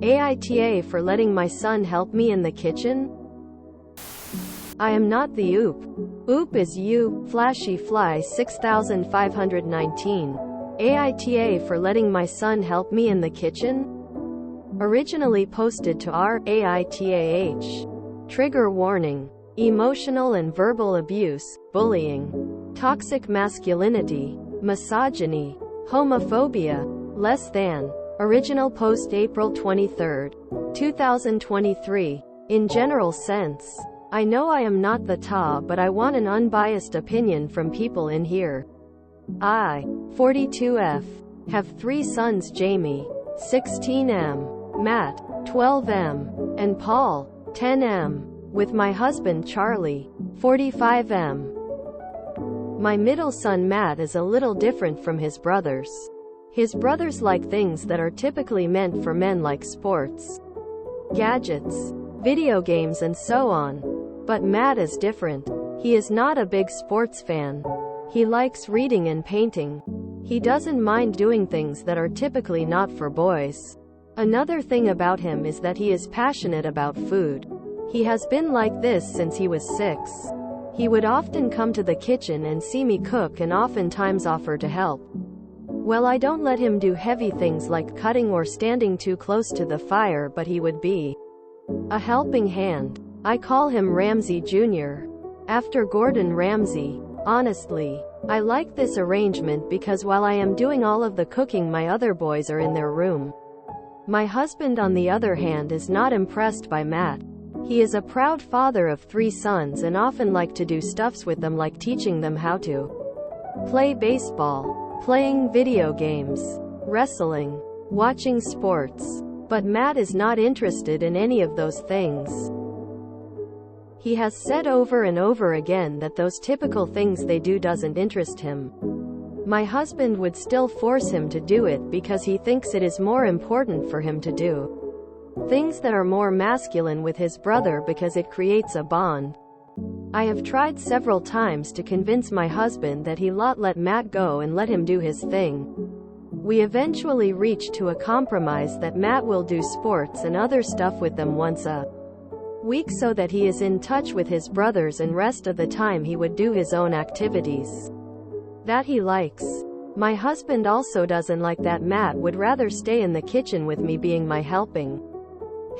AITA for letting my son help me in the kitchen? I am not the oop. Oop is you, Flashy Fly 6519. AITA for letting my son help me in the kitchen? Originally posted to r AITAH. Trigger warning. Emotional and verbal abuse, bullying, toxic masculinity, misogyny, homophobia, less than. Original post April 23, 2023. In general sense, I know I am not the ta, but I want an unbiased opinion from people in here. I, 42F, have 3 sons: Jamie, 16M, Matt, 12M, and Paul, 10M, with my husband Charlie, 45M. My middle son Matt is a little different from his brothers. His brothers like things that are typically meant for men, like sports, gadgets, video games, and so on. But Matt is different. He is not a big sports fan. He likes reading and painting. He doesn't mind doing things that are typically not for boys. Another thing about him is that he is passionate about food. He has been like this since he was 6. He would often come to the kitchen and see me cook and oftentimes offer to help. Well, I don't let him do heavy things like cutting or standing too close to the fire, but he would be a helping hand. I call him Ramsay Jr., after Gordon Ramsay. Honestly, I like this arrangement because while I am doing all of the cooking, my other boys are in their room. My husband, on the other hand, is not impressed by Matt. He is a proud father of 3 sons and often like to do stuffs with them, like teaching them how to play baseball, playing video games, wrestling, watching sports. But Matt is not interested in any of those things. He has said over and over again that those typical things they do doesn't interest him. My husband would still force him to do it because he thinks it is more important for him to do things that are more masculine with his brother because it creates a bond. I have tried several times to convince my husband that he let Matt go and let him do his thing. We eventually reached to a compromise that Matt will do sports and other stuff with them once a week so that he is in touch with his brothers, and rest of the time he would do his own activities that he likes. My husband also doesn't like that Matt would rather stay in the kitchen with me being my helping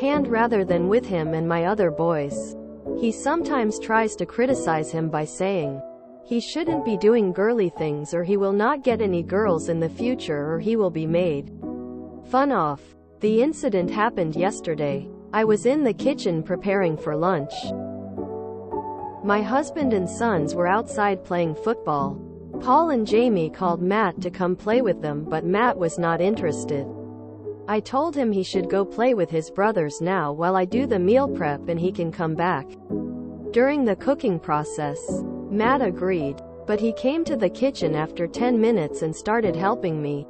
hand rather than with him and my other boys. He sometimes tries to criticize him by saying he shouldn't be doing girly things or he will not get any girls in the future or he will be made fun of. The incident happened yesterday. I was in the kitchen preparing for lunch. My husband and sons were outside playing football. Paul and Jamie called Matt to come play with them, but Matt was not interested. I told him he should go play with his brothers now while I do the meal prep and he can come back. During the cooking process, Matt agreed, but he came to the kitchen after 10 minutes and started helping me.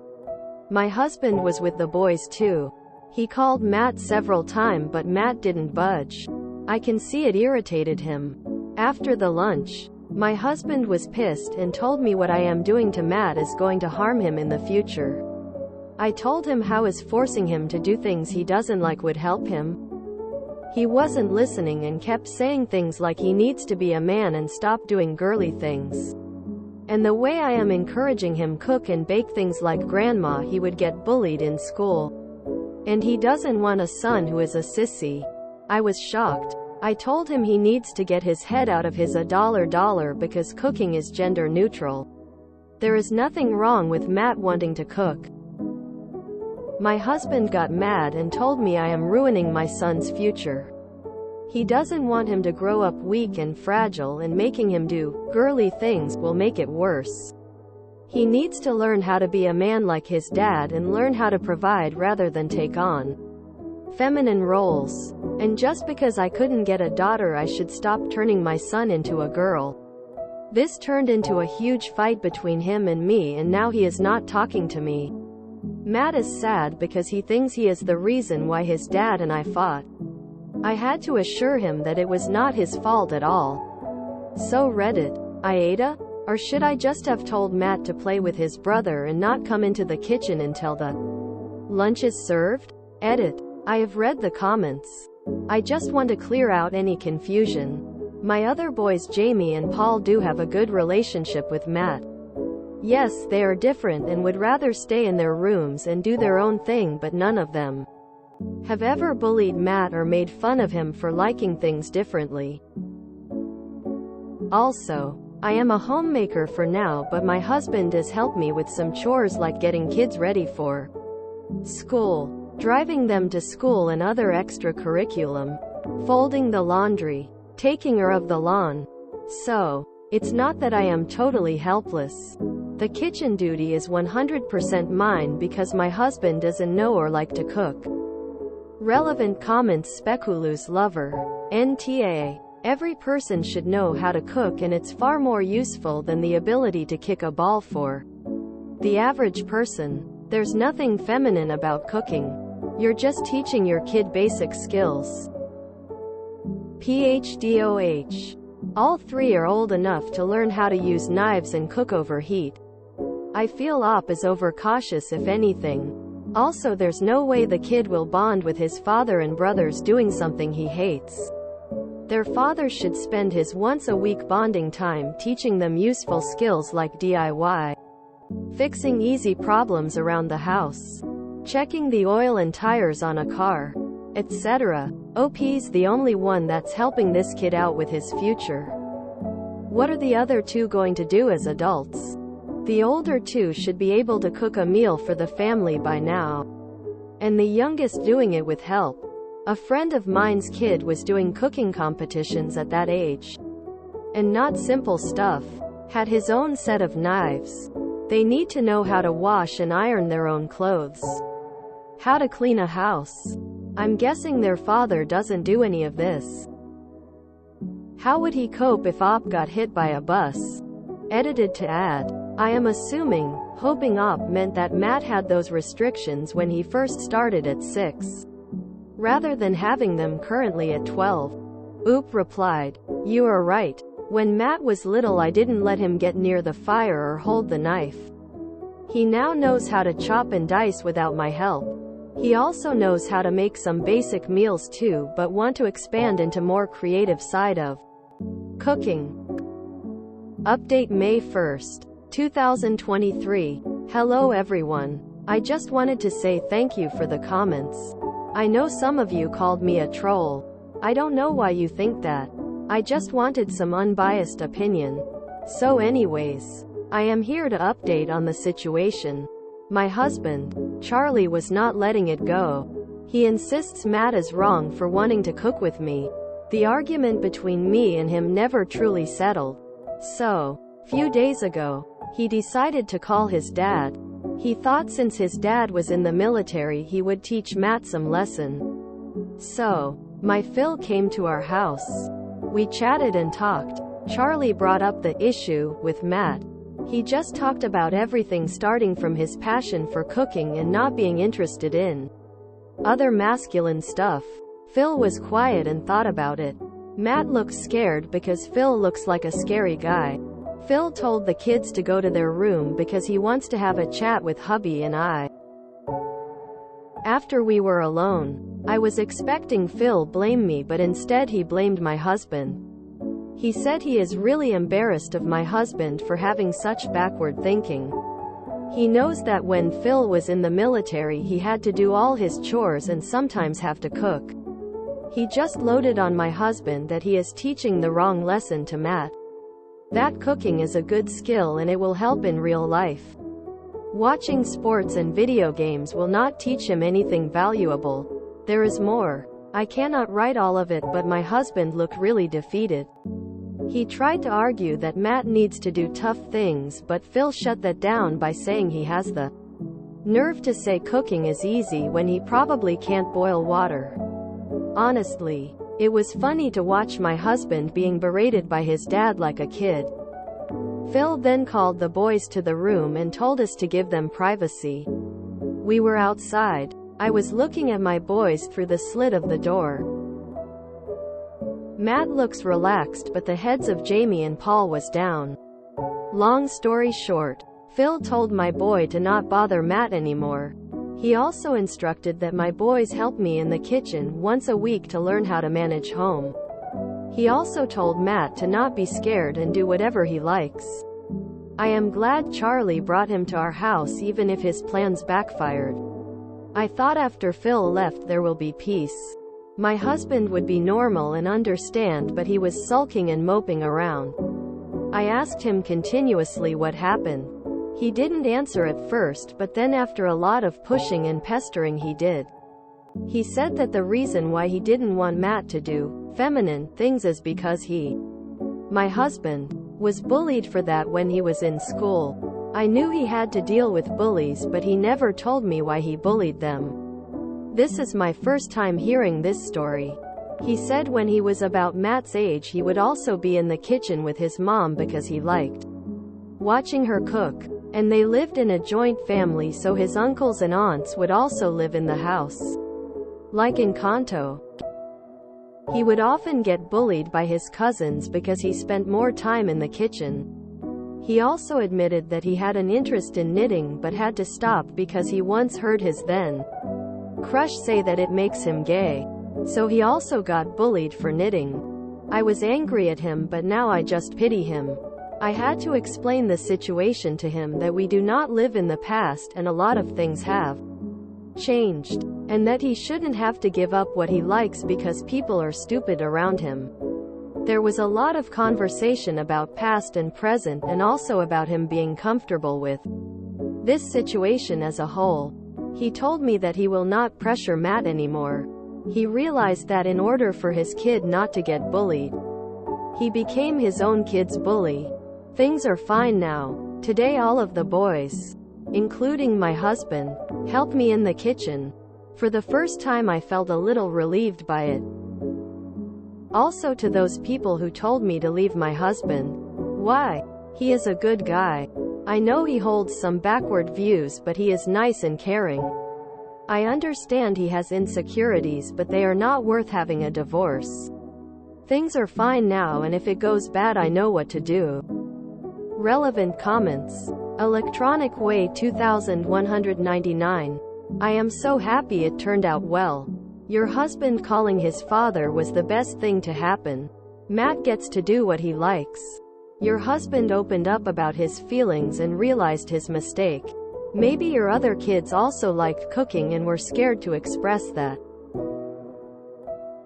My husband was with the boys too. He called Matt several times, but Matt didn't budge. I can see it irritated him. After the lunch, my husband was pissed and told me what I am doing to Matt is going to harm him in the future. I told him how is forcing him to do things he doesn't like would help him. He wasn't listening and kept saying things like he needs to be a man and stop doing girly things. And the way I am encouraging him cook and bake things like grandma, he would get bullied in school. And he doesn't want a son who is a sissy. I was shocked. I told him he needs to get his head out of his $1 because cooking is gender neutral. There is nothing wrong with Matt wanting to cook. My husband got mad and told me I am ruining my son's future. He doesn't want him to grow up weak and fragile, and making him do girly things will make it worse. He needs to learn how to be a man like his dad and learn how to provide rather than take on feminine roles. And just because I couldn't get a daughter, I should stop turning my son into a girl. This turned into a huge fight between him and me, and now he is not talking to me. Matt is sad because he thinks he is the reason why his dad and I fought. I had to assure him that it was not his fault at all. So Reddit, AITA? Or should I just have told Matt to play with his brother and not come into the kitchen until the lunch is served? Edit. I have read the comments. I just want to clear out any confusion. My other boys Jamie and Paul do have a good relationship with Matt. Yes, they are different and would rather stay in their rooms and do their own thing, but none of them have ever bullied Matt or made fun of him for liking things differently. Also, I am a homemaker for now, but my husband has helped me with some chores like getting kids ready for school, driving them to school and other extracurriculum, folding the laundry, taking care of the lawn. So, it's not that I am totally helpless. The kitchen duty is 100% mine because my husband doesn't know or like to cook. Relevant comments. Speculoos lover. NTA. Every person should know how to cook, and it's far more useful than the ability to kick a ball for the average person. There's nothing feminine about cooking. You're just teaching your kid basic skills. PhDOH. All three are old enough to learn how to use knives and cook over heat. I feel Op is overcautious if anything. Also, there's no way the kid will bond with his father and brothers doing something he hates. Their father should spend his once-a-week bonding time teaching them useful skills like DIY, fixing easy problems around the house, checking the oil and tires on a car, etc. OP's the only one that's helping this kid out with his future. What are the other two going to do as adults? The older two should be able to cook a meal for the family by now, and the youngest doing it with help. A friend of mine's kid was doing cooking competitions at that age. And not simple stuff. Had his own set of knives. They need to know how to wash and iron their own clothes. How to clean a house. I'm guessing their father doesn't do any of this. How would he cope if Op got hit by a bus? Edited to add. I am hoping Op meant that Matt had those restrictions when he first started at 6. Rather than having them currently at 12. Oop replied. You are right. When Matt was little, I didn't let him get near the fire or hold the knife. He now knows how to chop and dice without my help. He also knows how to make some basic meals too, but want to expand into more creative side of cooking. Update May 1st, 2023. Hello everyone. I just wanted to say thank you for the comments. I know some of you called me a troll. I don't know why you think that. I just wanted some unbiased opinion. So anyways, I am here to update on the situation. My husband, Charlie, was not letting it go. He insists Matt is wrong for wanting to cook with me. The argument between me and him never truly settled. So, few days ago, he decided to call his dad. He thought since his dad was in the military he would teach Matt some lesson. So, my Phil came to our house. We chatted and talked. Charlie brought up the issue with Matt. He just talked about everything, starting from his passion for cooking and not being interested in other masculine stuff. Phil was quiet and thought about it. Matt looked scared because Phil looks like a scary guy. Phil told the kids to go to their room because he wants to have a chat with hubby and I. After we were alone, I was expecting Phil blame me, but instead he blamed my husband. He said he is really embarrassed of my husband for having such backward thinking. He knows that when Phil was in the military he had to do all his chores and sometimes have to cook. He just loaded on my husband that he is teaching the wrong lesson to Matt. That cooking is a good skill and it will help in real life. Watching sports and video games will not teach him anything valuable. There is more. I cannot write all of it, but my husband looked really defeated. He tried to argue that Matt needs to do tough things, but Phil shut that down by saying he has the nerve to say cooking is easy when he probably can't boil water. Honestly, it was funny to watch my husband being berated by his dad like a kid. Phil then called the boys to the room and told us to give them privacy. We were outside. I was looking at my boys through the slit of the door. Matt looks relaxed, but the heads of Jamie and Paul was down. Long story short, Phil told my boy to not bother Matt anymore. He also instructed that my boys help me in the kitchen once a week to learn how to manage home. He also told Matt to not be scared and do whatever he likes. I am glad Charlie brought him to our house even if his plans backfired. I thought after Phil left there will be peace. My husband would be normal and understand, but he was sulking and moping around. I asked him continuously what happened. He didn't answer at first, but then after a lot of pushing and pestering he did. He said that the reason why he didn't want Matt to do feminine things is because he, my husband, was bullied for that when he was in school. I knew he had to deal with bullies, but he never told me why he bullied them. This is my first time hearing this story. He said when he was about Matt's age he would also be in the kitchen with his mom because he liked watching her cook. And they lived in a joint family, so his uncles and aunts would also live in the house. Like in Kanto. He would often get bullied by his cousins because he spent more time in the kitchen. He also admitted that he had an interest in knitting but had to stop because he once heard his then crush say that it makes him gay. So he also got bullied for knitting. I was angry at him, but now I just pity him. I had to explain the situation to him that we do not live in the past and a lot of things have changed, and that he shouldn't have to give up what he likes because people are stupid around him. There was a lot of conversation about past and present, and also about him being comfortable with this situation as a whole. He told me that he will not pressure Matt anymore. He realized that in order for his kid not to get bullied, he became his own kid's bully. Things are fine now. Today all of the boys, including my husband, help me in the kitchen. For the first time I felt a little relieved by it. Also to those people who told me to leave my husband. Why? He is a good guy. I know he holds some backward views, but he is nice and caring. I understand he has insecurities, but they are not worth having a divorce. Things are fine now, and if it goes bad I know what to do. Relevant comments. Electronic Way 2199. I am so happy it turned out well. Your husband calling his father was the best thing to happen. Matt gets to do what he likes. Your husband opened up about his feelings and realized his mistake. Maybe your other kids also liked cooking and were scared to express that.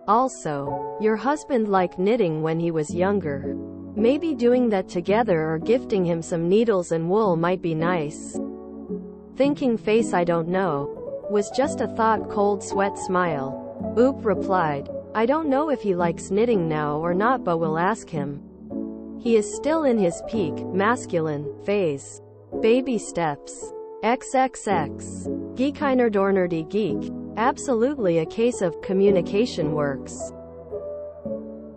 Also, your husband liked knitting when he was younger. Maybe doing that together or gifting him some needles and wool might be nice. Thinking face I don't know. Was just a thought cold sweat smile. Oop replied. I don't know if he likes knitting now or not, but we'll ask him. He is still in his peak, masculine, phase. Baby steps. XXX. Geekiner Dornerdy Geek. Absolutely a case of communication works.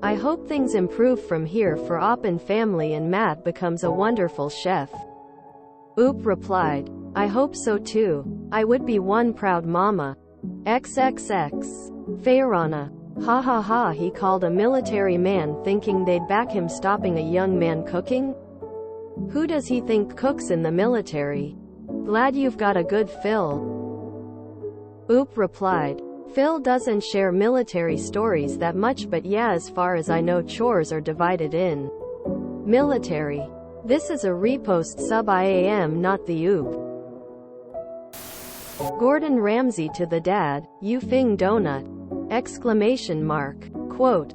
I hope things improve from here for Op and family and Matt becomes a wonderful chef. Oop replied. I hope so too. I would be one proud mama. XXX. Fairana. Ha ha ha, he called a military man thinking they'd back him stopping a young man cooking? Who does he think cooks in the military? Glad you've got a good Phil. Oop replied. Phil doesn't share military stories that much, but yeah, as far as I know chores are divided in military. This is a repost sub IAM, not the Oop. Gordon Ramsay to the dad, you fing donut! Exclamation mark. Quote.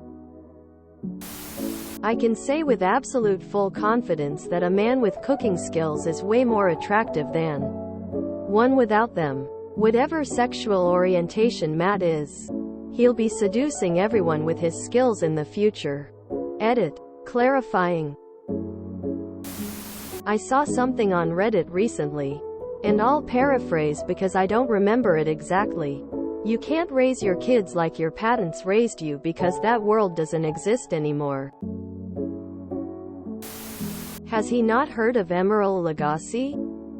I can say with absolute full confidence that a man with cooking skills is way more attractive than one without them. Whatever sexual orientation Matt is, he'll be seducing everyone with his skills in the future. Edit. Clarifying. I saw something on Reddit recently, and I'll paraphrase because I don't remember it exactly. You can't raise your kids like your parents raised you because that world doesn't exist anymore. Has he not heard of Emeril Lagasse?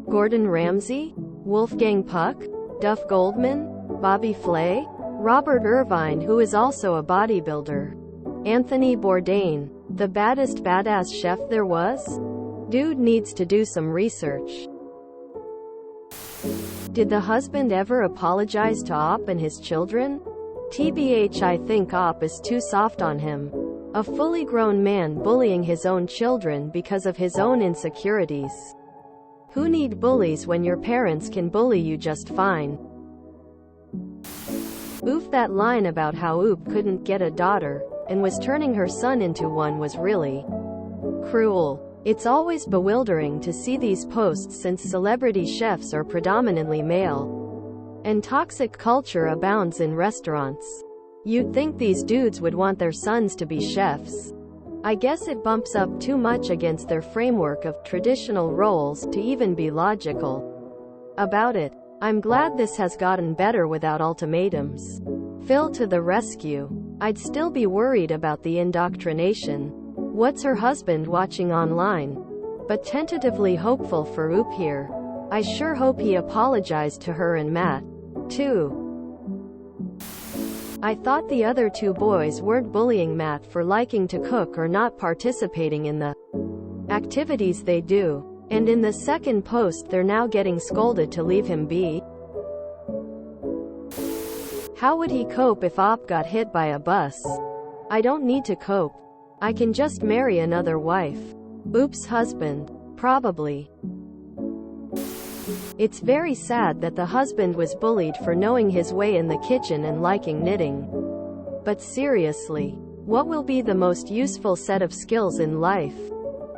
Gordon Ramsay? Wolfgang Puck? Duff Goldman? Bobby Flay? Robert Irvine, who is also a bodybuilder? Anthony Bourdain, the baddest badass chef there was? Dude needs to do some research. Did the husband ever apologize to Op and his children? TBH, I think Op is too soft on him. A fully grown man bullying his own children because of his own insecurities. Who need bullies when your parents can bully you just fine? Oof, that line about how Oop couldn't get a daughter, and was turning her son into one was really cruel. It's always bewildering to see these posts since celebrity chefs are predominantly male, and toxic culture abounds in restaurants. You'd think these dudes would want their sons to be chefs. I guess it bumps up too much against their framework of traditional roles to even be logical about it. I'm glad this has gotten better without ultimatums. Phil to the rescue. I'd still be worried about the indoctrination. What's her husband watching online? But tentatively hopeful for Oop here. I sure hope he apologized to her and Matt, too. I thought the other two boys weren't bullying Matt for liking to cook or not participating in the activities they do. And in the second post they're now getting scolded to leave him be. How would he cope if Op got hit by a bus? I don't need to cope. I can just marry another wife. Oop's husband. Probably. It's very sad that the husband was bullied for knowing his way in the kitchen and liking knitting. But seriously, what will be the most useful set of skills in life?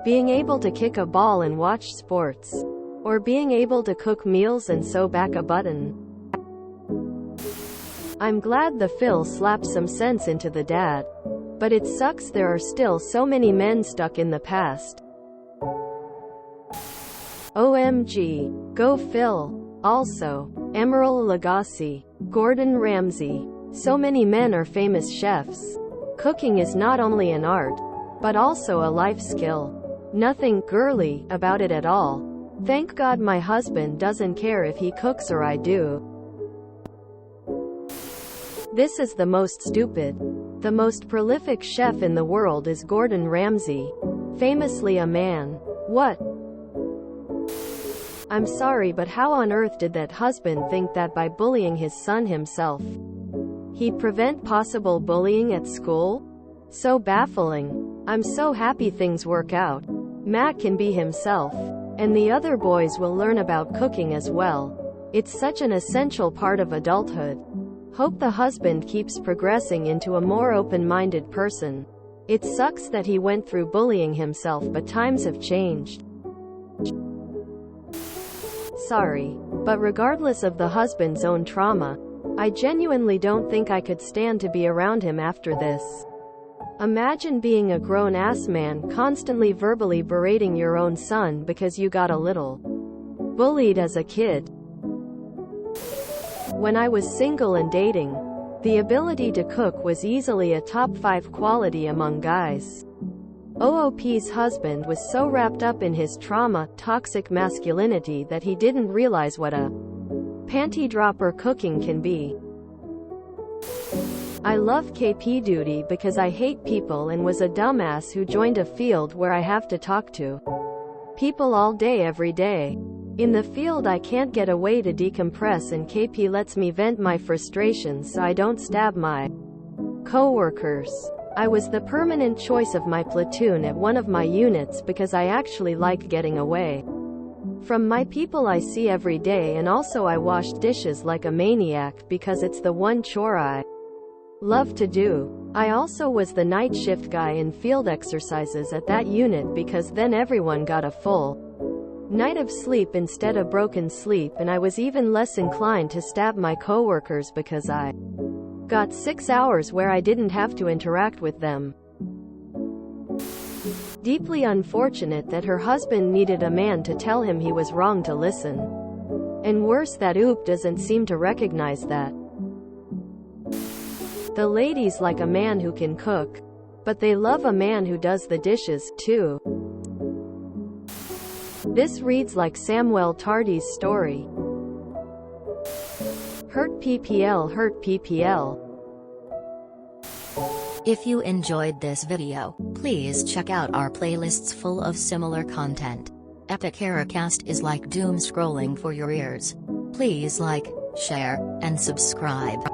Being able to kick a ball and watch sports? Or being able to cook meals and sew back a button? I'm glad the Phil slapped some sense into the dad. But it sucks there are still so many men stuck in the past. OMG. Go Phil. Also, Emeril Lagasse, Gordon Ramsay. So many men are famous chefs. Cooking is not only an art, but also a life skill. Nothing girly about it at all. Thank God my husband doesn't care if he cooks or I do. This is the most stupid. The most prolific chef in the world is Gordon Ramsay. Famously a man. What? I'm sorry, but how on earth did that husband think that by bullying his son himself, he'd prevent possible bullying at school? So baffling. I'm so happy things work out. Matt can be himself. And the other boys will learn about cooking as well. It's such an essential part of adulthood. Hope the husband keeps progressing into a more open-minded person. It sucks that he went through bullying himself, but times have changed. Sorry. But regardless of the husband's own trauma, I genuinely don't think I could stand to be around him after this. Imagine being a grown-ass man constantly verbally berating your own son because you got a little bullied as a kid. When I was single and dating, the ability to cook was easily a top 5 quality among guys. OOP's husband was so wrapped up in his trauma, toxic masculinity that he didn't realize what a panty dropper cooking can be. I love KP duty because I hate people and was a dumbass who joined a field where I have to talk to people all day every day. In the field I can't get away to decompress, and KP lets me vent my frustrations so I don't stab my co-workers. I was the permanent choice of my platoon at one of my units because I actually like getting away from my people I see every day, and also I washed dishes like a maniac because it's the one chore I love to do. I also was the night shift guy in field exercises at that unit because then everyone got a full night of sleep instead of broken sleep, and I was even less inclined to stab my coworkers because I got 6 hours where I didn't have to interact with them. Deeply unfortunate that her husband needed a man to tell him he was wrong to listen. And worse that Oop doesn't seem to recognize that. The ladies like a man who can cook, but they love a man who does the dishes, too. This reads like Samuel Tardy's story. Hurt PPL, hurt PPL. If you enjoyed this video, please check out our playlists full of similar content. Epic Ericast is like doom scrolling for your ears. Please like, share, and subscribe.